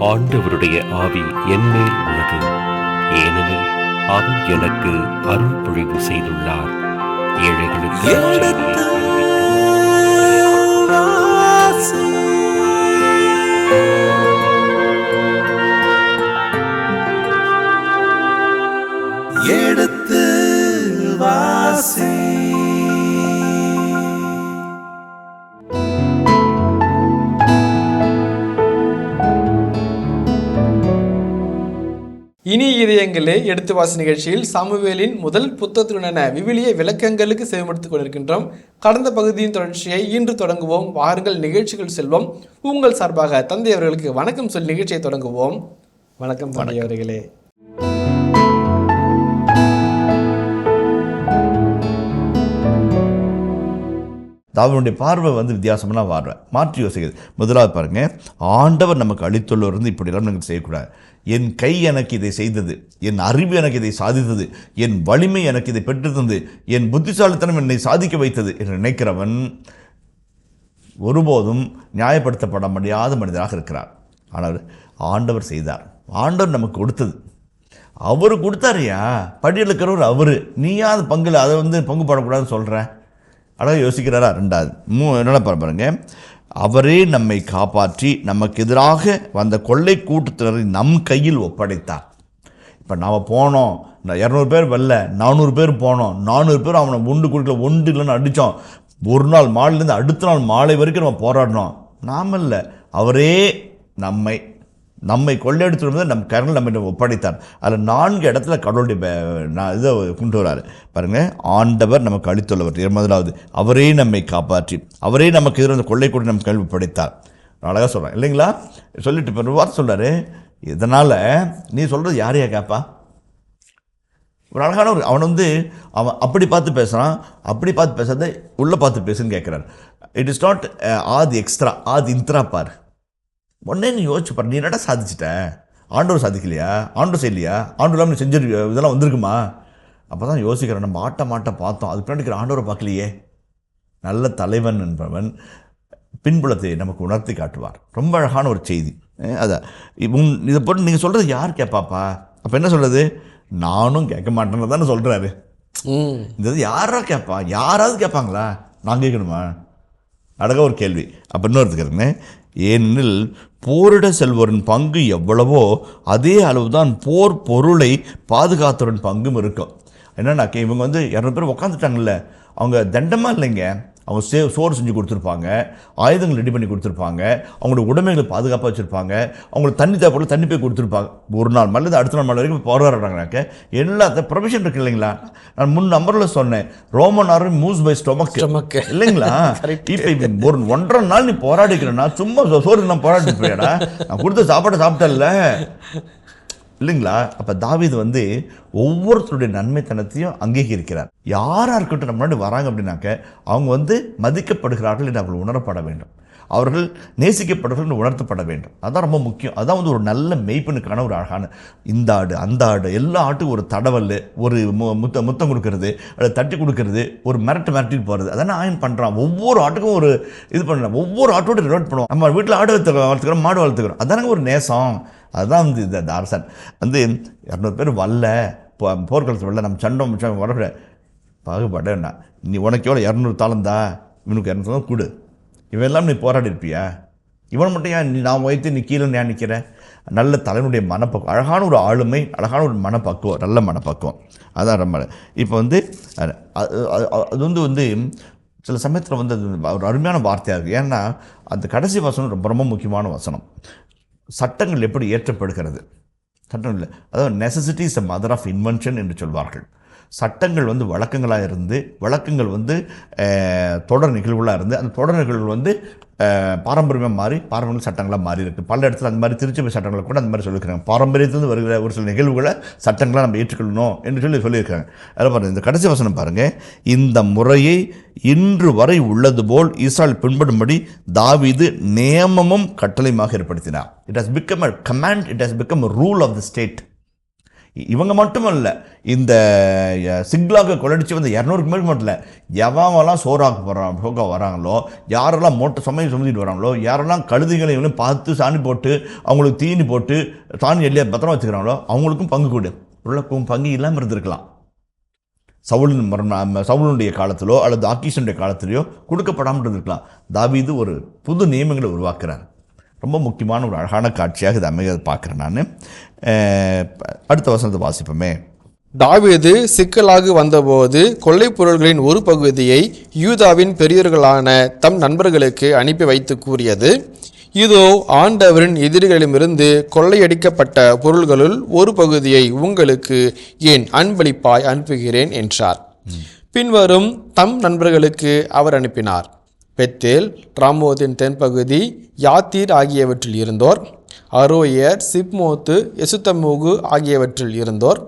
ஆண்டவருடைய ஆவி என்மேல் உள்ளது, ஏனெனில் அவர் எனக்கு அருள் பொழிவு செய்துள்ளார். ஏழைகளுக்கு எடுத்து வாசி. இனி இதயங்களே எடுத்து வாசி நிகழ்ச்சியில் சாமுவேலின் முதல் புத்தகத்துடனான விவிலிய விளக்கங்களுக்கு செவிமடுத்துக் கொண்டிருக்கின்றோம். கடந்த பகுதியின் தொடர்ச்சியை இன்று தொடங்குவோம். வாருங்கள் நிகழ்ச்சிகள் செல்வோம். உங்கள் சார்பாக தந்தை அவர்களுக்கு வணக்கம் சொல்லி நிகழ்ச்சியை தொடங்குவோம். வணக்கம் தந்தை அவர்களே. அவனுடைய பார்வை வித்தியாசமெல்லாம் மாற்றி யோசிக்கிறது. முதலாவது பாருங்க, ஆண்டவர் நமக்கு அளித்துள்ளவர் இப்படியெல்லாம் நாங்கள் செய்யக்கூடாது. என் கை எனக்கு இதை செய்தது, என் அறிவு எனக்கு இதை சாதித்தது, என் வலிமை எனக்கு இதை பெற்றிருந்தது, என் புத்திசாலித்தனம் என்னை சாதிக்க வைத்தது என்று நினைக்கிறவன் ஒருபோதும் நியாயப்படுத்தப்பட முடியாத மனிதராக இருக்கிறார். ஆனால் ஆண்டவர் செய்தார், ஆண்டவர் நமக்கு கொடுத்தது, அவர் கொடுத்தாருயா. படியில் இருக்கிறவர் அவர், நீயா அது பங்கில் அதை பங்கு போடக்கூடாதுன்னு சொல்கிறேன். அழகாக யோசிக்கிறாரா? ரெண்டாவது என்ன பாருங்க, அவரே நம்மை காப்பாற்றி நமக்கு எதிராக வந்த கொள்ளை கூட்டத்தினரை நம் கையில் ஒப்படைத்தார். இப்போ நாம் போனோம், 200 பேர் வரல, 400 பேர் போனோம், 400 பேர் அவனை ஒன்று கொடுக்கல, ஒன்று இல்லைன்னு அடித்தோம். ஒரு நாள் மாலையிலேருந்து அடுத்த நாள் மாலை வரைக்கும் நம்ம போராடினோம். நாம் இல்லை, அவரே நம்மை கொள்ளையடித்து வந்து நம் கரங்கள் நம்ம ஒப்படைத்தார். அதில் 4 இடத்துல கடவுளுடைய இதை கொண்டு வராரு பாருங்க. ஆண்டவர் நமக்கு அளித்துள்ளவர் முதலாவது, அவரே நம்மை காப்பாற்றி அவரே நமக்கு எதிராக கொள்ளை கூட நம்ம கேள்வி ஒப்படைத்தார். அழகாக சொல்கிறேன் இல்லைங்களா? சொல்லிட்டு இப்போ ஒரு வார்த்தை சொல்கிறாரு, இதனால் நீ சொல்கிறது யாரையா கேட்பா? ஒரு அழகான அவன் அவன் அப்படி பார்த்து பேசுகிறான், அப்படி பார்த்து பேசாத உள்ளே பார்த்து பேசுன்னு கேட்குறாரு. இட் இஸ் நாட் ஆதி எக்ஸ்ட்ரா, ஆதி இன்த்ரா பார். உடனே நீ யோசிச்சு பாரு, நீ என்னடா சாதிச்சிட்ட? ஆண்டவர் சாதிக்கலையா? ஆண்டவர் செய்யலையா? ஆண்டவர் இல்லாமல் செஞ்சு இதெல்லாம் வந்திருக்குமா? அப்போ தான் யோசிக்கிறேன், நம்ம மாட்ட பார்த்தோம், அதுக்கு பின்னாடி ஆண்டவரை பார்க்கலையே. நல்ல தலைவன் என்பவன் பின்புலத்தை நமக்கு உணர்த்தி காட்டுவார். ரொம்ப அழகான ஒரு செய்தி. அதான் இதை போட்டு நீங்கள் சொல்கிறது யார் கேட்பாப்பா? அப்போ என்ன சொல்கிறது? நானும் கேட்க மாட்டேன்னு தானே சொல்கிறாரு. இந்த யாரா கேட்பா? யாராவது கேட்பாங்களா? நான் கேட்கணுமா? அழகாக ஒரு கேள்வி. அப்போ இன்னொருத்துக்கிறேங்க, ஏனெனில் போரிட செல்வோரின் பங்கு எவ்வளவோ அதே அளவுதான் போர் பொருளை பாதுகாத்தவரின் பங்கும் இருக்கும். என்னன்னாக்க இவங்க 200 பேர் உட்காந்துட்டாங்கல்ல, அவங்க தண்டமாக இல்லைங்க, அவங்க சோறு செஞ்சு கொடுத்துருப்பாங்க, ஆயுதங்கள் ரெடி பண்ணி கொடுத்துருப்பாங்க, அவங்களோட உடைமைகளை பாதுகாப்பாக வச்சுருப்பாங்க, அவங்களுக்கு தண்ணி தேவைப்பட தண்ணி போய் கொடுத்துருப்பாங்க. ஒரு நாள் மல்ல அடுத்த நாள் வரைக்கும் போராடுறாங்கனாக்க எல்லாத்த ப்ரொவிஷன் இருக்கு இல்லைங்களா? நான் முன் நம்பரில் சொன்னேன், Roman army moves by stomach இல்லைங்களா? இப்போ ஒரு 1.5 நாள் நீ போராடிக்கிறேன்னா சும்மா சோறு நான் போராடி போயாடா, நான் கொடுத்த சாப்பாட்டை சாப்பிட்டல இல்லைங்களா? அப்போ தாவீது ஒவ்வொருத்தருடைய நன்மைத்தனத்தையும் அங்கீகரிக்கிறார். யாராக இருக்கட்டும் நம்ம முன்னாடி வராங்க அப்படின்னாக்க அவங்க மதிக்கப்படுகிறார்கள் என்று அவர்கள் உணரப்பட வேண்டும், அவர்கள் நேசிக்கப்படுகிறார்கள் என்று உணர்த்தப்பட வேண்டும். அதான் ரொம்ப முக்கியம். அதான் ஒரு நல்ல மெய்ப்பனுக்கான ஒரு அழகான, இந்த ஆடு அந்த ஆடு எல்லா ஆட்டுக்கும் ஒரு தடவல், ஒரு முத்தம் கொடுக்கறது, அதை தட்டி கொடுக்கறது, ஒரு மிரட்டிட்டு போகிறது, அதானே ஆயன் பண்ணுறான். ஒவ்வொரு ஆட்டுக்கும் ஒரு இது பண்ணுறான், ஒவ்வொரு ஆட்டோட ரிலேட் பண்ணுவோம். நம்ம வீட்டில் ஆடு வளர்த்துக்கிறோம், மாடு வளர்த்துக்கிறோம், அதானங்க ஒரு நேசம். அதுதான் இந்த அரசன் 200 பேர் வரல, போர்க்களத்தில் வரல, நம்ம சண்டை முடிச்சோம் வரக்கூட பாகுபாடு என்ன? நீ உனக்கு எவ்வளோ 200 தாளந்தா, இவனுக்கு 200 தான் கொடு, இவன் எல்லாம் நீ போராடி இருப்பியா? இவன் மட்டும் ஏன் நான் வைத்து நீ கீழே ஏன் நிற்கிற? நல்ல தலைவனுடைய மனப்பக்குவம், அழகான ஒரு ஆளுமை, அழகான ஒரு மனப்பக்குவம், நல்ல மனப்பக்குவம். அதான் ரொம்ப இப்போ அது சில சமயத்தில் ஒரு அருமையான வார்த்தையாக இருக்குது. ஏன்னா அந்த கடைசி வசனம் ரொம்ப ரொம்ப முக்கியமான வசனம். சட்டங்கள் எப்படி ஏற்றப்படுகிறது? சட்டம் இல்லை, அதாவது necessity is the mother of invention என்று சொல்வார்கள். சட்டங்கள் வழக்கங்களாக இருந்து, வழக்கங்கள் தொடர் நிகழ்வுகளாக இருந்து, அந்த தொடர் நிகழ்வுகள் பாரம்பரியமாக மாறி பாரம்பரிய சட்டங்களாக மாறி இருக்குது. பல இடத்துல அந்த மாதிரி திருச்சி சட்டங்களை கூட அந்த மாதிரி சொல்லியிருக்காங்க. பாரம்பரியத்திலிருந்து வருகிற ஒரு சில நிகழ்வுகளை சட்டங்களாக நம்ம ஏற்றுக்கொள்ளணும் என்று சொல்லியிருக்காங்க. அதில் பாருங்கள், இந்த கடைசி வசனம் பாருங்கள், இந்த முறையை இன்று வரை உள்ளது போல் இஸ்ராயல் பின்படும்படி தாவீது நியமமும் கட்டளையுமாக ஏற்படுத்தினார். It has become a command, it has become a rule of the state. இவங்க மட்டும் இல்லை, இந்த சிக்லாக கொள்ளடிச்சு வந்த 200க்கு மேற்கு மட்டும் இல்லை, எவெல்லாம் சோகா வராங்களோ, யாரெல்லாம் சுமையை சுமந்திட்டு வராங்களோ, யாரெல்லாம் கழுதைகளையும் பார்த்து சாணி போட்டு அவங்களுக்கு தீனி போட்டு சாணி எல்லையா பத்திரம் வச்சுக்கிறாங்களோ அவங்களுக்கும் பங்கு கொடு. உள்ளக்கும் பங்கு இல்லாமல் இருந்திருக்கலாம். சவுலுடைய காலத்திலோ அல்லது ஆக்கீஷனுடைய காலத்திலையோ கொடுக்கப்படாமல் இருந்திருக்கலாம். தாவீது ஒரு புது நியமங்களை உருவாக்குறார். ரொம்ப முக்கியமான ஒரு அழகான காட்சியாக இதை அமைய பார்க்குறேன் நான். அடுத்த வசனத்தை வாசிப்போமே. தாவீது சிக்கலாக வந்தபோது கொள்ளைப் பொருள்களின் ஒரு பகுதியை யூதாவின் பெரியவர்களான தம் நண்பர்களுக்கு அனுப்பி வைத்து கூறியது, இதோ ஆண்டவரின் எதிரிகளிடமிருந்து கொள்ளையடிக்கப்பட்ட பொருள்களுள் ஒரு பகுதியை உங்களுக்கு என் அன்பளிப்பாய் அனுப்புகிறேன் என்றார். பின்வரும் தம் நண்பர்களுக்கு அவர் அனுப்பினார்: பெத்தேல், ராமோத்தின் தென்பகுதி, யாத்தீர் ஆகியவற்றில் இருந்தோர், அரோயர், சிப்மோத்து, எசுத்தமூகு ஆகியவற்றில் இருந்தோர்,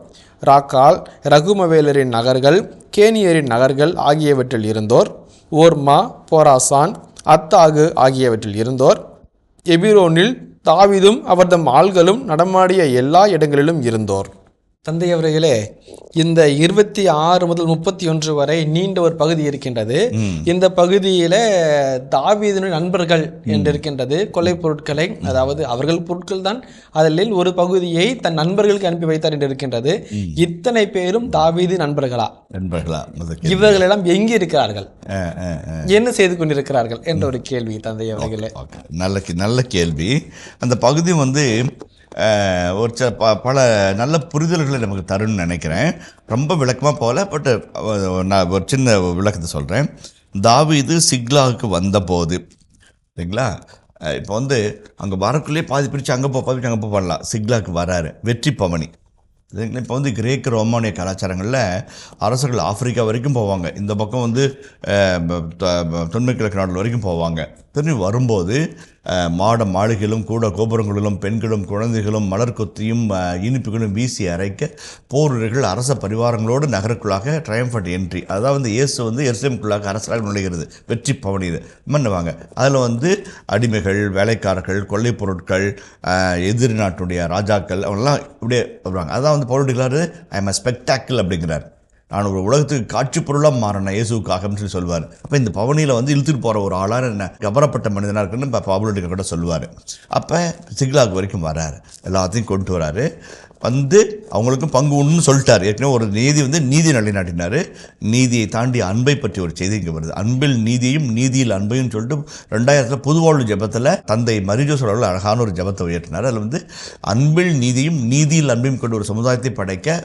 ராக்கால், ரகுமவேலரின் நகர்கள், கேனியரின் நகர்கள் ஆகியவற்றில் இருந்தோர், ஓர்மா, போராசான், அத்தாகு ஆகியவற்றில் இருந்தோர், எபிரோனில் தாவீதும் அவர்தம் ஆள்களும் நடமாடிய எல்லா இடங்களிலும் இருந்தோர். தந்தை அவர்களே, இந்த 26 முதல் 31 வரை நீண்ட ஒரு பகுதி இருக்கின்றது. இந்த பகுதியில தாவீதின் நண்பர்கள் என்று இருக்கின்றது. கொள்ளை பொருட்களை, அதாவது அவர்கள் பொருட்கள் தான், அதில் ஒரு பகுதியை தன் நண்பர்களுக்கு அனுப்பி வைத்தார் என்று இருக்கின்றது. இத்தனை பேரும் தாவீது நண்பர்களா? இவர்களெல்லாம் எங்கே இருக்கிறார்கள், என்ன செய்து கொண்டிருக்கிறார்கள் என்ற ஒரு கேள்வி தந்தை அவர்களே. நல்ல கேள்வி. அந்த பகுதி ஒரு பல நல்ல புரிதல்களை நமக்கு தரும்னு நினைக்கிறேன். ரொம்ப விளக்கமாக போகல, பட் நான் ஒரு சின்ன விளக்கத்தை சொல்கிறேன். தாவீது சிக்லாகுக்கு வந்தபோது, சரிங்களா, இப்போ அங்கே வரக்குள்ளேயே பாதி பிரித்து அங்கே பண்ணலாம். சிக்லாக்கு வராரு, வெற்றி பவனி. இப்போ கிரேக்க ரோமானிய கலாச்சாரங்களில் அரசர்கள் ஆப்பிரிக்கா வரைக்கும் போவாங்க, இந்த பக்கம் தொன்மை கிழக்கு நாடுகள் வரைக்கும் போவாங்க. திரும்பி வரும்போது மாளிகைகளும் கூட கோபுரங்களிலும் பெண்களும் குழந்தைகளும் மலர் கொத்தியும் இனிப்புகளும் வீசி அரைக்க போர் வீரர்கள் அரச பரிவாரங்களோடு நகருக்குள்ளாக ட்ரையம்ஃபண்ட் என்ட்ரி, அதாவது இயேசு எருசலேமுக்குள்ளாக அரசராக நுழைகிறது, வெற்றி பவனி இது பண்ணுவாங்க. அதில் அடிமைகள், வேலைக்காரர்கள், கொள்ளை பொருட்கள், எதிரி நாட்டுடைய ராஜாக்கள் அவங்கெல்லாம் இப்படியே வருவாங்க. அதான் Paul declare, I am a spectacle அப்படிங்கிறார். நான் ஒரு உலகத்துக்கு காட்சி பொருளாக மாறின இயேசுக்காகன்னு சொல்லி சொல்லுவார். அப்போ இந்த பவனியில் இழுத்துட்டு போகிற ஒரு ஆளாக என்ன கவரப்பட்ட மனிதனாக இருக்குன்னு இப்போ பவுலுடைய கூட சொல்லுவார். அப்போ சிக்லாக் வரைக்கும் வராரு, எல்லாத்தையும் கொண்டு வராரு. அவங்களுக்கும் பங்கு உண்டுன்னு சொல்லிட்டார். ஏற்கனவே ஒரு நீதி நிலைநாட்டினார். நீதியை தாண்டி அன்பை பற்றி ஒரு செய்தி இங்கே வருது. அன்பில் நீதியையும் நீதியில் அன்பையும் சொல்லிட்டு 2000 புதுவாழ்வு ஜபத்தில் தந்தை மரிஜோஸ் அவர்கள் அழகான ஒரு ஜபத்தை உயர்த்தினார். அதில் அன்பில் நீதியும் நீதியில் அன்பையும் கொண்டு ஒரு சமுதாயத்தை படைக்க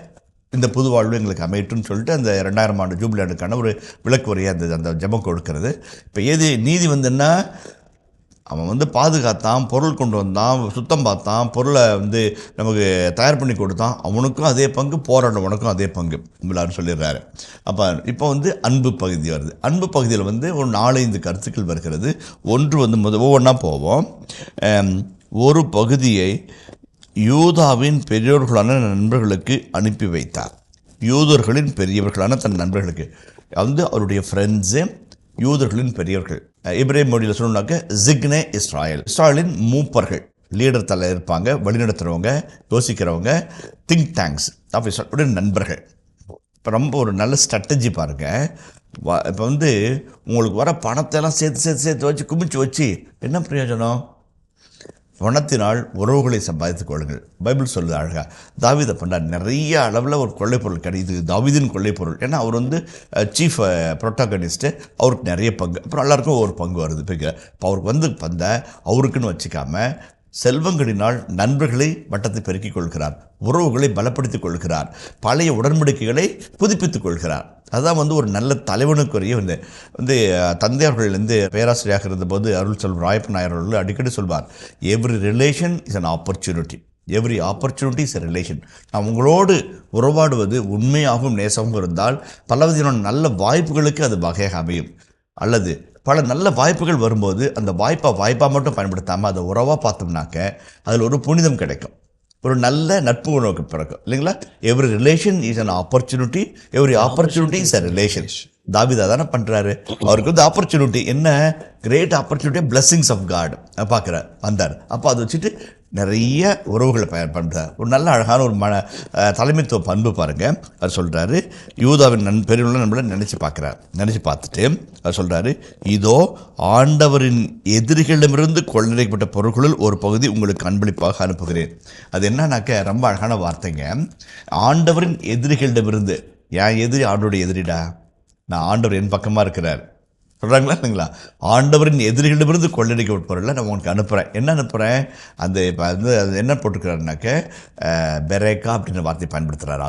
இந்த புது வாழ்வு எங்களுக்கு அமையட்டுன்னு சொல்லிட்டு அந்த 2000 ஆண்டு ஜூபிலி ஆண்டுக்கான ஒரு விளக்கு வரையை அந்த ஜபம் கொடுக்கறது. இப்போ நீதி என்ன, அவன் பாதுகாத்தான், பொருள் கொண்டு வந்தான், சுத்தம் பார்த்தான், பொருளை நமக்கு தயார் பண்ணி கொடுத்தான், அவனுக்கும் அதே பங்கு, போராடுறவனுக்கும் அதே பங்கு எல்லாரும் சொல்லிடுறாரு. அப்போ இப்போ அன்பு பகுதி வருது. அன்பு பகுதியில் ஒரு 4-5 கருத்துக்கள் வருகிறது. ஒன்று ஒவ்வொன்றா போவோம். ஒரு பகுதியை யூதாவின் பெரியோர்களான நண்பர்களுக்கு அனுப்பி வைத்தார். யூதர்களின் பெரியவர்களான தன் நண்பர்களுக்கு, அவருடைய ஃப்ரெண்ட்ஸு யூதர்களின் பெரியவர்கள். எபிரேய மொழியில் சொல்லணுன்னாக்க ஜிக்னே இஸ்ராயல், இஸ்ராயலின் மூப்பர்கள், லீடர் தலை இருப்பாங்க, வழிநடத்துகிறவங்க, யோசிக்கிறவங்க, திங்க் டேங்க்ஸ் ஆஃப் இஸ்ராயலுடைய நண்பர்கள். இப்போ ரொம்ப ஒரு நல்ல ஸ்ட்ராட்டஜி பாருங்கள். இப்போ உங்களுக்கு வர பணத்தையெல்லாம் சேர்த்து வச்சு குமிச்சு வச்சு என்ன பிரயோஜனம்? பணத்தினால் உறவுகளை சம்பாதித்துக் கொள்ளுங்கள். பைபிள் சொல்லுது அழகாக. தாவீதை பண்ணார், நிறைய அளவில் ஒரு கொள்ளை பொருள் கிடையாது. தாவீதின் கொள்ளை பொருள், ஏன்னா அவர் சீஃப் ப்ரோட்டாகனிஸ்ட்டு, அவருக்கு நிறைய பங்கு, அப்புறம் எல்லாருக்கும் ஒரு பங்கு வருது. இப்போ அவருக்கு அவருக்குன்னு வச்சுக்காமல் செல்வங்களினால் நண்பர்களை வட்டத்தை பெருக்கிக் கொள்கிறார், உறவுகளை பலப்படுத்திக் கொள்கிறார், பழைய உடன்படிக்கைகளை புதுப்பித்துக் கொள்கிறார். அதுதான் ஒரு நல்ல தலைவனுக்குரிய தந்தையர்கள் பேராசிரியராக இருந்தபோது அருள் செல்வம் ராயப்ப நாயர் அவர்கள் அடிக்கடி சொல்வார், every relation is an opportunity, every opportunity is a relation. நான் உங்களோடு உறவாடுவது உண்மையாகவும் நேசமும் இருந்தால் பலவிதமான நல்ல வாய்ப்புகளுக்கு அது வகையாக அமையும். அல்லது பல நல்ல வாய்ப்புகள் வரும்போது அந்த வாய்ப்பாக மட்டும் பயன்படுத்தாமல் அதை உறவாக பார்த்தோம்னாக்க அதில் ஒரு புனிதம் கிடைக்கும், ஒரு நல்ல நட்பு உணவுக்கு பிறக்கும், இல்லைங்களா? Every relation is an opportunity, every opportunity is a relation. தாவீது தானே பண்ணுறாரு. அவருக்கு ஆப்பர்ச்சுனிட்டி என்ன, great opportunity, blessings of God பார்க்குறார், வந்தார். அப்போ அதை வச்சுட்டு நிறைய உறவுகளை பயன்படுத்துகிறார். ஒரு நல்ல அழகான ஒரு தலைமைத்துவ பண்பு பாருங்கள். அவர் சொல்கிறாரு, யூதாவின் பெரியவங்கள நம்மளை நினச்சி பார்த்துட்டு அவர் சொல்கிறாரு, இதோ ஆண்டவரின் எதிரிகளிடமிருந்து கொள்ளையடிக்கப்பட்ட பொருட்களில் ஒரு பகுதி உங்களுக்கு அன்பளிப்பாக அனுப்புகிறேன். அது என்னன்னாக்க ரொம்ப அழகான வார்த்தைங்க. ஆண்டவரின் எதிரிகளிடமிருந்து, என் எதிரி ஆண்டோடைய எதிரிடா, நான் ஆண்டவர் என் பக்கமாக இருக்கிறார் சொல்கிறாங்களா இல்லைங்களா? ஆண்டவரின் எதிரிகளிடமிருந்து கொள்ளையடிக்கப்பட்ட பொருளை நான் உங்களுக்கு அனுப்புகிறேன். என்ன அனுப்புகிறேன்? அந்த இப்போ வந்து அது என்ன போட்டுக்கிறாருனாக்க பெரேக்கா அப்படின்ற வார்த்தையை பயன்படுத்துகிறார்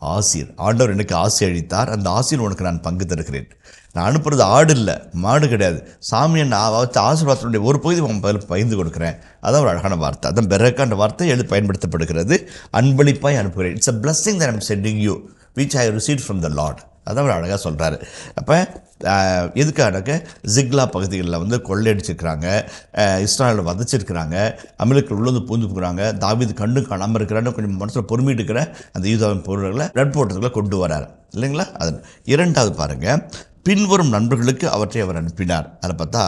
ஆசிர். ஆண்டவர் எனக்கு ஆசி அளித்தார், அந்த ஆசியில் உனக்கு நான் பங்கு தருகிறேன். நான் அனுப்புறது ஆடு இல்லை, மாடு கிடையாது. சாமியை நான் வச்ச ஆசீர்வாதத்தினுடைய ஒரு பகுதி உன் பகிர்ந்து கொடுக்குறேன். அதான் ஒரு அழகான வார்த்தை. அதான் பெரேக்கான்ற வார்த்தை பயன்படுத்தப்படுகிறது. அன்பளிப்பாய் அனுப்புகிறேன். It's a blessing that I'm sending you which I received from the Lord. அதான் அவர் அழகாக சொல்கிறாரு. அப்போ எதுக்காக ஜிக்லா பகுதிகளில் வந்து கொள்ளையடிச்சிருக்கிறாங்க, இஸ்ராயலை வதச்சிருக்கிறாங்க, அமெரிக்கா உள்ளது பூந்து போகிறாங்க, தாவீது கண்டு காணாமல் இருக்கிறான்னு கொஞ்சம் மனசில் பொறுமிட்டுக்கிற அந்த யூதாவின் பொருள்களை பிளட் போட்டதுக்குள்ளே கொண்டு வரார் இல்லைங்களா? அது இரண்டாவது பாருங்கள், பின்வரும் நண்பர்களுக்கு அவற்றை அவர் அனுப்பினார். அதை பார்த்தா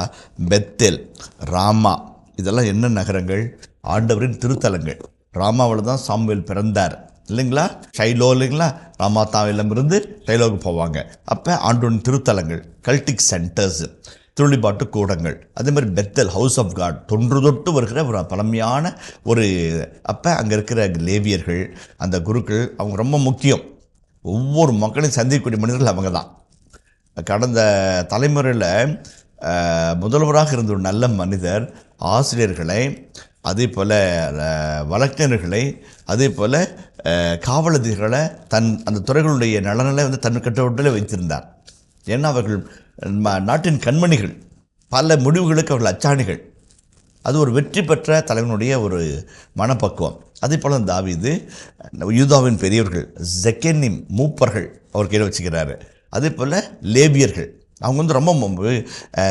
பெத்தேல், ராமா, இதெல்லாம் என்ன நகரங்கள்? ஆண்டவரின் திருத்தலங்கள். ராமாவில் தான் சாமுவேல் பிறந்தார் இல்லைங்களா? ஷைலோ இல்லைங்களா? ராமாத்தாவிலிருந்து ஷைலோவுக்கு போவாங்க. அப்போ ஆண்டோனின் திருத்தலங்கள், கல்டிக் சென்டர்ஸ், துளிபாட்டு கூடங்கள். அதே மாதிரி பெத்தல், ஹவுஸ் ஆஃப் காட், தொன்று தொட்டு வருகிற ஒரு பழமையான ஒரு. அப்போ அங்கே இருக்கிற லேவியர்கள், அந்த குருக்கள், அவங்க ரொம்ப முக்கியம். ஒவ்வொரு மக்களையும் சந்திக்கக்கூடிய மனிதர்கள் அவங்க தான். கடந்த தலைமுறையில் முதல்வராக இருந்த ஒரு நல்ல மனிதர் ஆசிரியர்களை, அதே போல் வழக்கறிஞர்களை, அதே போல் காவலதிகளை அந்த துறைகளுடைய நலனிலை வந்து தன் கட்டுப்பாட்டில் வைத்திருந்தார். ஏன்னா அவர்கள் நாட்டின் கண்மணிகள், பல முடிவுகளுக்கு அவர்கள் அச்சாணிகள். அது ஒரு வெற்றி பெற்ற தலைவனுடைய ஒரு மனப்பக்குவம். அதே போல் தாவீது யூதாவின் பெரியவர்கள், ஜெக்கெனிம் மூப்பர்கள் அவர் கையில் வச்சுக்கிறாரு. அதே போல் லேபியர்கள், அவங்க வந்து ரொம்ப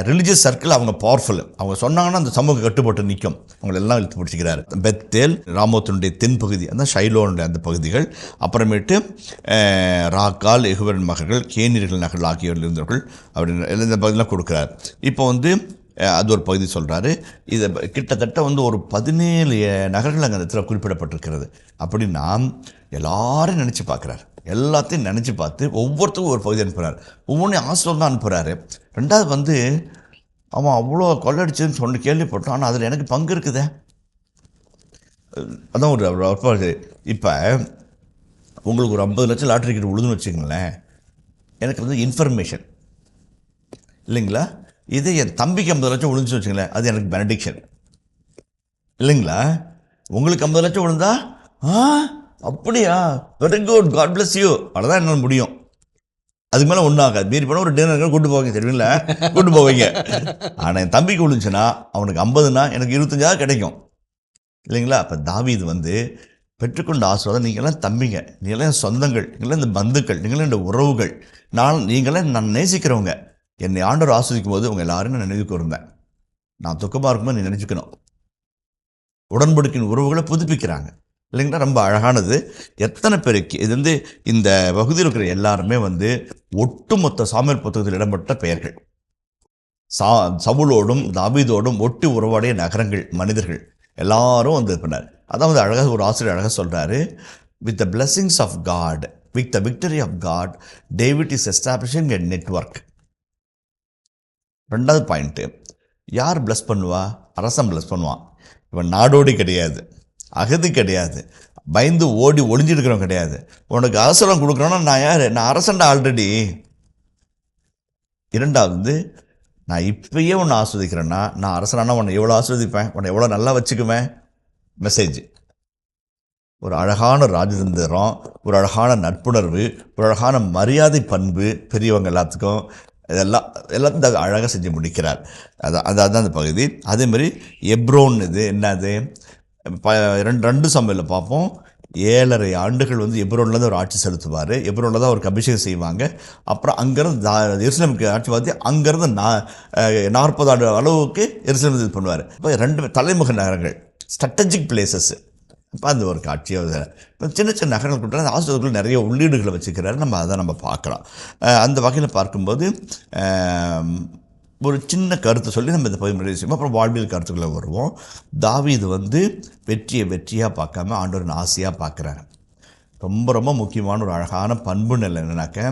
ரிலீஜியஸ் சர்க்கிள், அவங்க பவர்ஃபுல். அவங்க சொன்னாங்கன்னா அந்த சமூகம் கட்டுப்பட்டு நிற்கும். அவங்களெல்லாம் இழுத்து பிடிச்சிக்கிறார். பெத்தேல், ராமோத்தினுடைய தென்பகுதி, அந்த ஷைலோனுடைய அந்த பகுதிகள், அப்புறமேட்டு ராக்கால், எகுவரின் மகர்கள், கேனியர்கள் நகர்கள் ஆகியோர்கள் இருந்தவர்கள் அப்படின்னு இந்த பகுதியெலாம் கொடுக்குறார். இப்போ வந்து அது ஒரு பகுதி சொல்கிறாரு. இதை கிட்டத்தட்ட வந்து ஒரு 17 நகர்கள் அங்கே அந்த இடத்துல குறிப்பிடப்பட்டிருக்கிறது. அப்படின்னா எல்லாரையும் நினச்சி பார்க்குறாரு, எல்லாத்தையும் நினச்சி பார்த்து ஒவ்வொருத்தருக்கும் ஒரு பகுதி அனுப்புகிறார். ஒவ்வொன்றையும் ஆசிரியர் தான் அனுப்புகிறாரு. ரெண்டாவது வந்து அவன் அவ்வளோ கொள்ளடிச்சுன்னு சொல்லி கேள்விப்பட்டான், ஆனால் அதில் எனக்கு பங்கு இருக்குதே. அதான் ஒரு இப்போ உங்களுக்கு ஒரு 50 லட்சம் லாட்ரி டிக்கெட் விழுதுன்னு வச்சுக்கங்களேன், எனக்கு வந்து இன்ஃபர்மேஷன் இல்லைங்களா? இதே என் தம்பிக்கு 50 லட்சம் விழுந்துச்சு வச்சுங்களேன், அது எனக்கு பெனடிக்ஷன் இல்லைங்களா? உங்களுக்கு 50 லட்சம் விழுந்தா அப்படியா, very good, God bless you, அவ்வளோதான் என்னால் முடியும். அதுக்கு மேலே ஒன்றும் ஆகாது. மீறி போனால் ஒரு டின்னர் கூட்டு போவீங்க, தெரியுங்களா? கூட்டு போவீங்க. ஆனால் என் தம்பிக்கு விழுந்துச்சுன்னா அவனுக்கு 50னா எனக்கு 25 கிடைக்கும் இல்லைங்களா? அப்போ தாவீது வந்து பெற்றுக்கொண்ட ஆசீர்வாதம், நீங்களாம் தம்பிங்க, நீங்களாம் சொந்தங்கள், நீங்களாம் இந்த பந்துக்கள், நீங்களாம் இந்த உறவுகள், நீங்களாம் நான் நேசிக்கிறவங்க. என்னை ஆண்டவர் ஆஸ்வதிக்கும் போது உங்கள் எல்லாரும் நான் நினைவுக்கு இருந்தேன். நான் துக்கமாக இருக்கும்போது நீ நினச்சிக்கணும். உடன்படிக்கையின் உறவுகளை புதுப்பிக்கிறாங்க இல்லைங்களா? ரொம்ப அழகானது. எத்தனை பேருக்கு இது வந்து இந்த பகுதியில் இருக்கிற எல்லாருமே வந்து ஒட்டுமொத்த சாமுவேல் புத்தகத்தில் இடம்பெற்ற பெயர்கள். சவுலோடும் தாவீதோடும் ஒட்டி உறவாடிய நகரங்கள், மனிதர்கள் எல்லாரும் வந்து பண்ணார். அதாவது அழகாக ஒரு ஆசிரியர் அழகாக சொல்கிறாரு, with the blessings of God, with the victory of God, David is establishing a network. ரெண்டாவது பாயிண்ட்டு, யார் ப்ளஸ் பண்ணுவா? அரசன் ப்ளஸ் பண்ணுவான். இவன் நாடோடி கிடையாது, அகதி கிடையாது, பயந்து ஓடி ஒளிஞ்சிருக்கிறவன் கிடையாது. உனக்கு அவசரம் கொடுக்குறோன்னா நான் யார்? நான் அரசன்டா ஆல்ரெடி. இரண்டாவது, நான் இப்பயே உன்னை ஆஸ்வதிக்கிறேன்னா, நான் அரசனானா உன்னை எவ்வளோ ஆஸ்வதிப்பேன், உன்னை எவ்வளோ நல்லா வச்சுக்குவேன். மெசேஜ் ஒரு அழகான ராஜதந்திரம், ஒரு அழகான நட்புணர்வு, ஒரு அழகான மரியாதை பண்பு பெரியவங்க எல்லாத்துக்கும், எல்லாத்தையும் அழகாக செஞ்சு முடிக்கிறார். அதான் அந்த பகுதி. அதேமாதிரி எப்ரோன், இது என்னது, 2 சமையலில் பார்ப்போம். 7.5 ஆண்டுகள் வந்து எப்ரோனில் தான் ஒரு ஆட்சி செலுத்துவார். எப்ரோனில் தான் அவருக்கு அபிஷேகம் செய்வாங்க. அப்புறம் அங்கேருந்து எருசலேமுக்கு ஆட்சி பார்த்து அங்கேருந்து 40 ஆண்டு அளவுக்கு எருசலேம் இது பண்ணுவார். இப்போ 2 தலைமுக நகரங்கள், ஸ்ட்ராட்டஜிக் பிளேசஸ். இப்போ அந்த ஒரு காட்சியாக இப்போ சின்ன சின்ன நகரங்கள் கொடுத்தா ஆசிரியர்கள் நிறைய உள்ளீடுகளை வச்சுக்கிறாரு. அதை நம்ம பார்க்கலாம். அந்த வகையில் பார்க்கும்போது ஒரு சின்ன கருத்தை சொல்லி நம்ம இந்த பதிவு செய்வோம். அப்புறம் வாழ்வியல் கருத்துக்களை வருவோம். தாவீது வந்து வெற்றியாக பார்க்காம ஆண்டவரின் ஆசையாக பார்க்குறாங்க. ரொம்ப ரொம்ப முக்கியமான ஒரு அழகான பண்பு நிலை என்னன்னாக்க,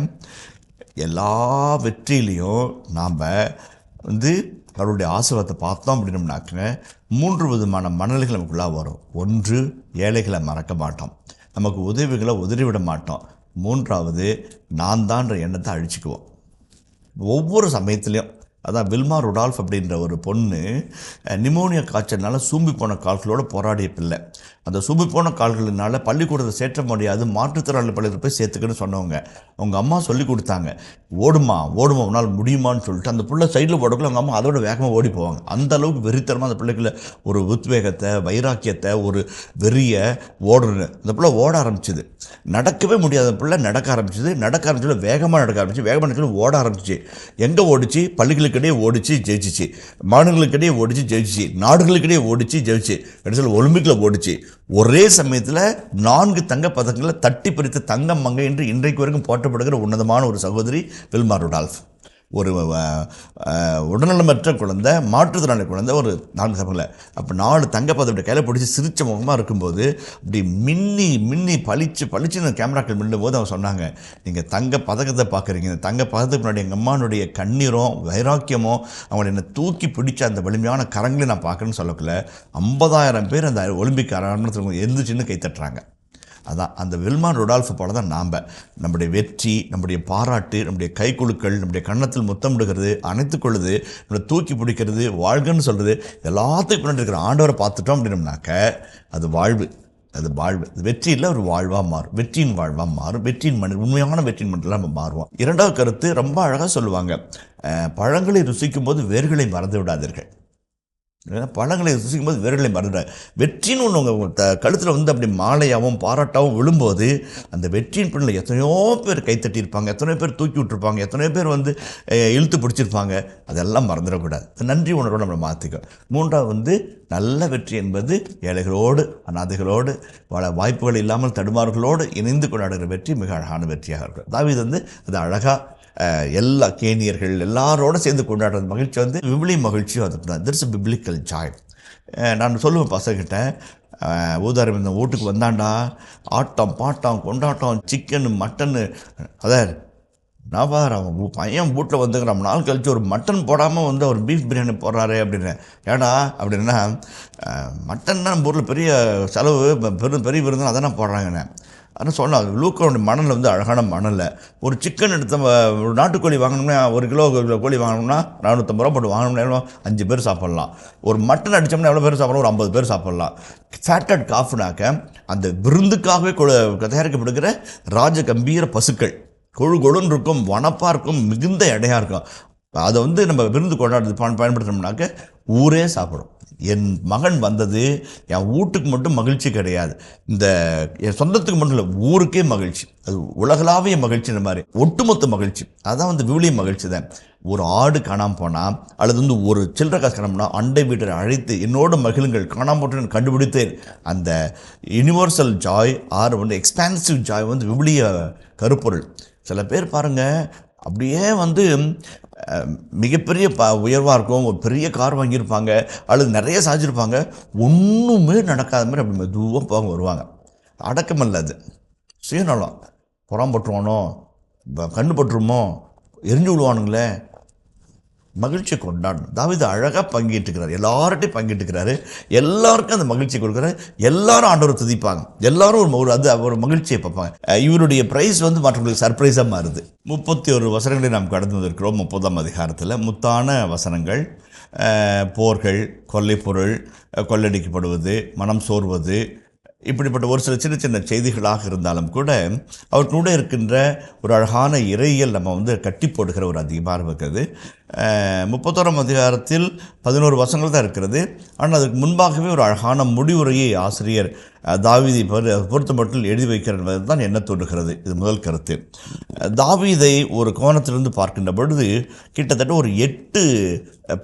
எல்லா வெற்றியிலையும் நாம் வந்து அவருடைய ஆசீர்வாதத்தை பார்த்தோம் அப்படின்னோம்னாக்க 3 விதமான மனநிலைகள் நமக்குள்ளாக வரும். 1, ஏழைகளை மறக்க மாட்டோம், நமக்கு உதவிகளை உதறிவிட மாட்டோம். 3வது, நான் தான்ற எண்ணத்தை அழிச்சிக்குவோம். ஒவ்வொரு சமயத்துலேயும் அதான் வில்மா ருடால்ஃப் அப்படின்ற ஒரு பொண்ணு நிமோனியா காய்ச்சல்னால சூம்பி போன கால்களோடு போராடிய பிள்ளை. அந்த சூம்பி போன கால்களினால பள்ளிக்கூடத்தை சேர்த்த முடியாது, மாற்றுத்திறனாளி பள்ளியில் போய் சேர்த்துக்குன்னு சொன்னவங்க. அவங்க அம்மா சொல்லி கொடுத்தாங்க, ஓடுமா உன்னால் முடியுமான்னு சொல்லிட்டு. அந்த பிள்ளை சைடில் ஓடக்குள்ள அவங்க அம்மா அதோட வேகமாக ஓடி போவாங்க. அந்த அளவுக்கு வெறித்தனமாக அந்த பிள்ளைக்குள்ள ஒரு உத்வேகத்தை, வைராக்கியத்தை, ஒரு வெறியை ஓடுன்னு அந்த பிள்ளை ஓட ஆரம்பிச்சிது. நடக்கவே முடியாத பிள்ளை நடக்க ஆரம்பிச்சிது. வேகமாக நடக்க ஆரம்பிச்சு ஓட ஆரம்பிச்சிச்சு. எங்கே ஓடிச்சு? பள்ளிகளுக்கிடையே ஓடிச்சு, ஜெயிச்சிச்சு. மாநிலங்களுக்கிடையே ஓடிச்சு, ஜெயிச்சிச்சு. நாடுகளுக்கிடையே ஓடிச்சு, ஜெயிச்சு. கடைசியில் ஒலிம்பிக்கில் ஓடிச்சு. ஒரே சமயத்தில் 4 தங்கப் பதக்கங்களை தட்டி பிரித்த தங்கம் மங்கை என்று இன்றைக்கு வரைக்கும் போற்றப்படுகிற உன்னதமான ஒரு சகோதரி வில்மா ருடால்ஃப். ஒரு உடல்நலமற்ற குழந்தை, மாற்றுத்திறனாளி குழந்தை, ஒரு 4 சமயத்தில் அப்போ 4 தங்கப்பதக்கத்தை கையில் பிடிச்சி சிரித்த முகமாக இருக்கும்போது அப்படி மின்னி பளிச்சுன்னு கேமராக்கள் மின்னும் போது அவங்க சொன்னாங்க, நீங்கள் தங்க பதக்கத்தை பார்க்குறீங்க, இந்த தங்க பதக்கத்துக்கு முன்னாடி எங்கள் அம்மானுடைய கண்ணீரும் வைராக்கியமோ அவங்களை என்னை தூக்கி பிடிச்ச அந்த வலிமையான கரங்களை நான் பார்க்குறேன்னு சொல்லக்குள்ள 50,000 பேர் அந்த ஒலிம்பிக் அரங்கத்தில் எழுந்துச்சின்னு கைத்தட்டுறாங்க. அதான் அந்த வில்மா ருடால்ஃப் போல தான் நாம் நம்முடைய வெற்றி, நம்முடைய பாராட்டு, நம்முடைய கைக்குலுக்கள், நம்முடைய கன்னத்தில் முத்தமிடுகிறது, அணைத்துக்கொள்ளுது, நம்மளை தூக்கி பிடிக்கிறது, வாழ்கன்னு சொல்கிறது, எல்லாத்துக்கும் பின்னாடி இருக்கிற ஆண்டவரை பார்த்துட்டோம் அப்படின்னம்னாக்க அது வாழ்வு. அது வெற்றியில் ஒரு வாழ்வாக மாறும், வெற்றியின் வாழ்வாக மாறும், உண்மையான வெற்றியின் மனிதனாக நம்ம மாறுவோம். 2வது கருத்து ரொம்ப அழகாக சொல்லுவாங்க, பழங்களை ருசிக்கும் போது வேர்களை மறந்து விடாதீர்கள். பழங்களை ருசிக்கும் போது வேர்களை மறந்துட. வெற்றின்னு ஒன்று உங்கள் கழுத்தில் வந்து அப்படி மாலையாகவும் பாராட்டாகவும் விழும்போது அந்த வெற்றியின் பின்னில் எத்தனையோ பேர் கைத்தட்டியிருப்பாங்க, எத்தனையோ பேர் தூக்கி விட்டுருப்பாங்க, எத்தனையோ பேர் வந்து இழுத்து பிடிச்சிருப்பாங்க. அதெல்லாம் மறந்துடக்கூடாது. நன்றி உணர்வோடு நம்மளை மாற்றிக்கும். 3வது வந்து நல்ல வெற்றி என்பது ஏழைகளோடு, அநாதைகளோடு, பல வாய்ப்புகள் இல்லாமல் தடுமாறுகளோடு இணைந்து கொண்டாடுகிற வெற்றி மிக அழகான வெற்றியாக இருக்கும். தாவீது வந்து அது அழகாக எல்லா கேனியர்கள் எல்லாரோடு சேர்ந்து கொண்டாடுற மகிழ்ச்சி வந்து விபிலி மகிழ்ச்சியும். அது திட்ஸ் பிப்ளிக்கல் ஜாய். நான் சொல்லுவேன் பசங்கிட்ட, ஊதாரம் இந்த வீட்டுக்கு வந்தாண்டா ஆட்டம் பாட்டம் கொண்டாட்டம், சிக்கனு மட்டனு. அதான் நான் பாரு அவன் பையன் வீட்டில் வந்துங்கிற நாள் கழித்து ஒரு மட்டன் போடாமல் வந்து ஒரு பீஃப் பிரியாணி போடுறாரு அப்படின்னு. ஏடா அப்படின்னா மட்டன்னா நம்ம ஊரில் பெரிய செலவு, பெரிய விருந்தம் அதானே போடுறாங்கண்ணே. ஆனால் சொன்னால் லூக்காவுடைய மணலில் வந்து அழகான மணலில் ஒரு சிக்கன் எடுத்த ஒரு நாட்டுக்கோழி வாங்கணும்னா, 1 கிலோ கோழி வாங்கணும்னா 450 ரூபா போட்டு வாங்கணும்னா 5 பேர் சாப்பிட்லாம். ஒரு மட்டன் அடித்தோம்னா எவ்வளோ பேர் சாப்பிட்லாம்? ஒரு 50 பேர் சாப்பிட்லாம். ஃபேட்டட் காஃப்னாக்க அந்த விருந்துக்காகவே தயாரிக்கப்படுகிற ராஜ கம்பீர பசுக்கள், கொழுன்னு இருக்கும், வனப்பாக இருக்கும், மிகுந்த எடையாக இருக்கும். அதை வந்து நம்ம விருந்து கொண்டாடுறது பயன்படுத்தினோம்னாக்க ஊரே சாப்பிடும். என் மகன் வந்தது என் வீட்டுக்கு மட்டும் மகிழ்ச்சி கிடையாது, இந்த என் சொந்தத்துக்கு மட்டும் இல்லை, ஊருக்கே மகிழ்ச்சி. அது உலகளாவிய மகிழ்ச்சி, இந்த மாதிரி ஒட்டுமொத்த மகிழ்ச்சி. அதான் வந்து விவிலிய மகிழ்ச்சி தான். ஒரு ஆடு காணாமல் போனால் அல்லது வந்து ஒரு சில்லறை காசு காணாமனா அண்டை வீட்டரை அழைத்து என்னோட மகிழுங்கள், காணாமல் போட்டு நான் கண்டுபிடித்தேன். அந்த யூனிவர்சல் ஜாய் வந்து எக்ஸ்பான்சிவ் ஜாய் வந்து விவிலிய கருப்பொருள். சில பேர் பாருங்கள் அப்படியே வந்து மிகப்பெரிய உயர்வாக இருக்கும், ஒரு பெரிய கார் வாங்கியிருப்பாங்க அல்லது நிறைய சாதிச்சிருப்பாங்க, ஒன்றுமே நடக்காத மாதிரி அப்படி மெதுவாக போக வருவாங்க. அடக்கமல்ல, அது சுயநலம். புறம்பட்டுருவானோ, கண்ணு பட்டுருமோ, எரிஞ்சு விடுவானுங்களே. மகிழ்ச்சி கொண்டாடணும். தாவீது அழகாக பங்கிட்டுக்கிறார், எல்லார்ட்டையும் பங்கிட்டுக்கிறாரு, எல்லாருக்கும் அந்த மகிழ்ச்சி கொடுக்குறாரு. எல்லாரும் ஆண்டவரை துதிப்பாங்க, எல்லாரும் ஒரு மகிழ்ச்சியை பார்ப்பாங்க. இவருடைய ப்ரைஸ் வந்து மற்றவங்களுக்கு சர்ப்ரைஸாக மாறுது. 31 வசனங்களை நாம் கடந்து வந்திருக்கிறோம். 30ஆம் அதிகாரத்தில் முத்தான வசனங்கள். போர்கள், கொள்ளைப்பொருள், கொள்ளடிக்கப்படுவது, மனம் சோர்வது, இப்படிப்பட்ட ஒரு சில சின்ன சின்ன செய்திகளாக இருந்தாலும் கூட அவர்களோட இருக்கின்ற ஒரு அழகான இறையியல் நம்ம வந்து கட்டி போடுகிற ஒரு அதிகமாக இருக்கிறது. 31ஆம் அதிகாரத்தில் 11 வசனங்கள் தான் இருக்கிறது. ஆனால் அதுக்கு முன்பாகவே ஒரு அழகான முடிவுரையை ஆசிரியர் தாவீதை பொறுத்த மட்டும் எழுதி வைக்கிறார் என்பது தான் என்ன தோன்றுகிறது. இது முதல் கருத்து. தாவீதை ஒரு கோணத்திலிருந்து பார்க்கின்ற பொழுது கிட்டத்தட்ட ஒரு 8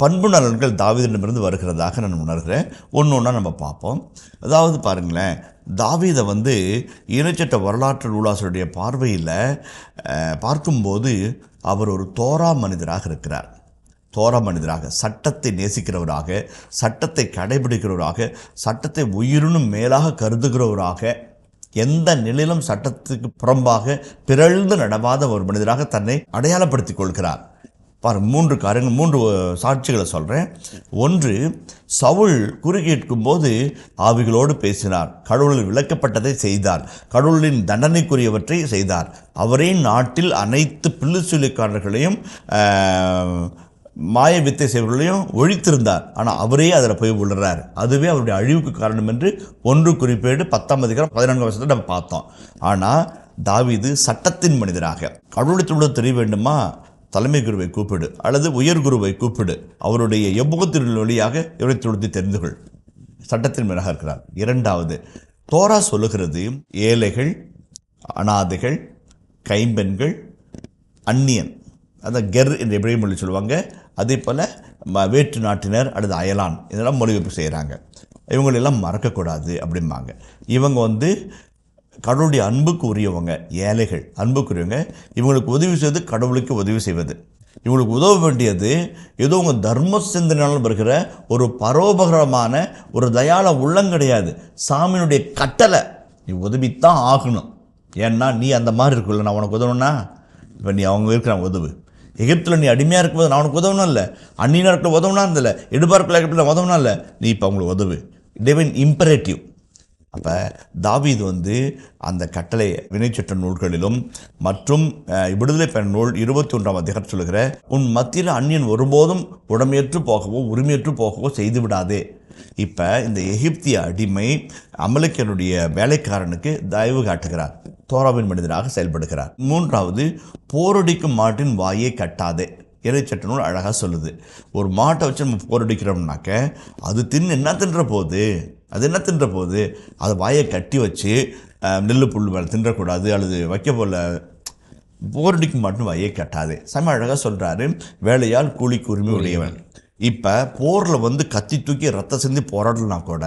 பண்பு நலன்கள் தாவீதிடமிருந்து வருகிறதாக நான் உணர்கிறேன். ஒன்றா நம்ம பார்ப்போம். அதாவது பாருங்களேன், தாவீதை வந்து இணைச்சட்ட வரலாற்று நூலாசிரியருடைய பார்வையில் பார்க்கும்போது அவர் ஒரு தோரா மனிதராக இருக்கிறார். தோரா மனிதராக, சட்டத்தை நேசிக்கிறவராக, சட்டத்தை கடைபிடிக்கிறவராக, சட்டத்தை உயிரினும் மேலாக கருதுகிறவராக, எந்த நிலையிலும் சட்டத்துக்கு புறம்பாக பிறழ்ந்து நடவாத ஒரு மனிதராக தன்னை அடையாளப்படுத்திக் கொள்கிறார். பாருங்கள், 3 காரியங்கள், 3 சாட்சிகளை சொல்கிறேன். ஒன்று, சவுல் குறுக்கேட்கும் போது ஆவிகளோடு பேசினார், கடவுளில் விளக்கப்பட்டதை செய்தார், கடவுளின் தண்டனைக்குரியவற்றை செய்தார். அவரே நாட்டில் அனைத்து பில்லிசூனியக்காரர்களையும் மாய வித்தை செய்வர்களையும் ஒழித்திருந்தார். ஆனால் அவரே அதில் போய் விழுறார். அதுவே அவருடைய அழிவுக்கு காரணம் என்று 1 குறிப்பேடு 10ஆம் அதிகாரம் 14ஆம் வசனத்தை நம்ம பார்த்தோம். ஆனால் தாவீது சட்டத்தின் மனிதராக, கடவுளை தெரிய வேண்டுமா, தலைமை குருவை கூப்பிடு அல்லது உயர் குருவை கூப்பிடு, அவருடைய எவ்வகத்தின் வழியாக இவரை தொழுத்தி தெரிந்து கொள், சட்டத்தின் மேலாக இருக்கிறார். 2வது, தோரா சொல்லுகிறது ஏழைகள், அனாதைகள், கைம்பெண்கள், அந்நியன், அதான் கெர் என்று எபிரேய மொழி சொல்லுவாங்க, அதே போல் வேற்று நாட்டினர் அல்லது அயலான், இதெல்லாம் மொழிபெயர்ப்பு செய்கிறாங்க. இவங்களெல்லாம் மறக்கக்கூடாது அப்படிம்பாங்க. இவங்க கடவுளுடைய அன்புக்கு உரியவங்க, ஏழைகள், அன்புக்குரியவங்க. இவங்களுக்கு உதவி செய்வது கடவுளுக்கு உதவி செய்வது. இவங்களுக்கு உதவ வேண்டியது ஏதோ உங்கள் தர்ம சிந்தனையால் வருகிற ஒரு பரோபகரமான ஒரு தயாள உள்ளம் கிடையாது. சாமியினுடைய கட்டளை, நீ உதவித்தான் ஆகணும். ஏன்னா நீ அந்த மாதிரி இருக்குல்ல, நான் உனக்கு உதவணும்னா, இப்போ நீ அவங்க இருக்கிற உதவு. எகிப்தில் நீ அடிமையாக இருக்கும்போது நான் உனக்கு உதவணும் இல்லை, அந்நியனாக இருக்கிற உதவனா இருந்தில்ல, எடுபார்க்கில் இருக்கிற உதவனா இல்லை, நீ இப்போ அவங்களுக்கு உதவு. Divine imperative. அப்போ தாவீது அந்த கட்டளை வினைச்சட்ட நூல்களிலும் மற்றும் விடுதலை பயன் நூல் 21ஆம் அதிகாரம் சொல்லுகிற, உன் மத்தியில் அந்நியன் ஒருபோதும் உடமையற்று போகவோ உரிமையற்று போகவோ செய்து விடாதே. இப்போ இந்த எகிப்திய அடிமை அமலேக்கியனுடைய வேலைக்காரனுக்கு தயவு காட்டுகிறார், தோராவின் மனிதராக செயல்படுகிறார். 3வது, போரடிக்கும் மாட்டின் வாயை கட்டாதே. இறைச்சட்ட நூல் அழகாக சொல்லுது, ஒரு மாட்டை வச்சு நம்ம போரடிக்கிறோம்னாக்க அது என்ன தின்ற போது, அது வாயை கட்டி வச்சு நெல் புல் மேலே தின்றக்கூடாது, அல்லது வைக்க போல போரடிக்கும் மாட்டின் வாயை கட்டாதே. செம அழகாக சொல்கிறாரு, வேலையால் கூலிக்கு உரிமை உடையவன். இப்போ போரில் கத்தி தூக்கி ரத்த சிந்தி போராடலனா கூட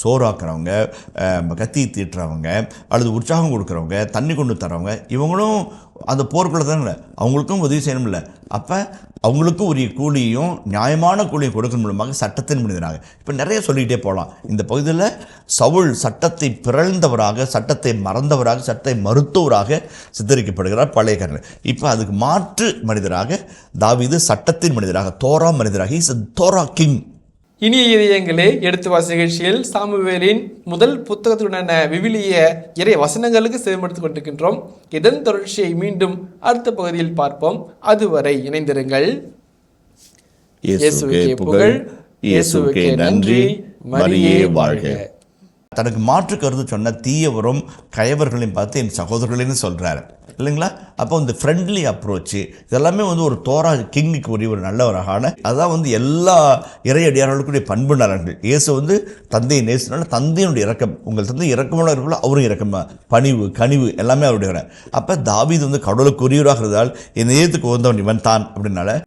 சோறாக்குறவங்க, கத்தி தீட்டுறவங்க, அல்லது உற்சாகம் கொடுக்குறவங்க, தண்ணி கொண்டு தரவங்க, இவங்களும் அந்த போருக்குள்ளே தானே, அவங்களுக்கும் உதவி செய்யணும்ல. அப்போ அவங்களுக்கும் உரிய கூலியும் நியாயமான கூலியும் கொடுக்கணும் மூலமாக சட்டத்தின் மனிதனாக. இப்போ நிறைய சொல்லிக்கிட்டே போகலாம். இந்த பகுதியில் சவுல் சட்டத்தை பிறழ்ந்தவராக, சட்டத்தை மறந்தவராக, சட்டத்தை மறுத்தவராக சித்தரிக்கப்படுகிறார் பழைய காரணம். இப்போ அதுக்கு மாற்று மனிதராக தாவீது சட்டத்தின் மனிதராக, தோரா மனிதராக, இஸ் தோரா கிங். இனிய இதயங்களே, எடுத்து வாசி நிகழ்ச்சியில் சாமுவேலின் முதல் புத்தகத்துடனான விவிலிய இறை வசனங்களுக்கு செவிமடுத்துக் கொண்டிருக்கின்றோம். இதன் தொடர்ச்சியை மீண்டும் அடுத்த பகுதியில் பார்ப்போம். அதுவரை இணைந்திருங்கள். இயேசுவுக்கே புகழ், இயேசுவுக்கே நன்றி, மரியே வாழ்க. தனக்கு மாற்று கருத்து சொன்ன தீயவரும் கயவர்களையும் பார்த்து என் சகோதரர்களைன்னு சொல்கிறாரு இல்லைங்களா. அப்போ இந்த ஃப்ரெண்ட்லி அப்ரோச்சு இதெல்லாமே ஒரு தோரா கிங்குக்கு உரிய ஒரு நல்லவரான, அதான் எல்லா இறையடியார்களுக்குரிய பண்பு நலன்கள். இயேசு தந்தையை நேசினால தந்தையினுடைய இறக்கம், உங்கள் தந்தை இறக்கமான இருக்கோ அவரும் இறக்கமா, பணிவு கனிவு எல்லாமே அவருடைய. அப்போ தாவீது கடவுளுக்கு உரியவராக இருந்தால் இந்த ஏத்துக்கு வந்தவன் இவன் தான் அப்படின்னால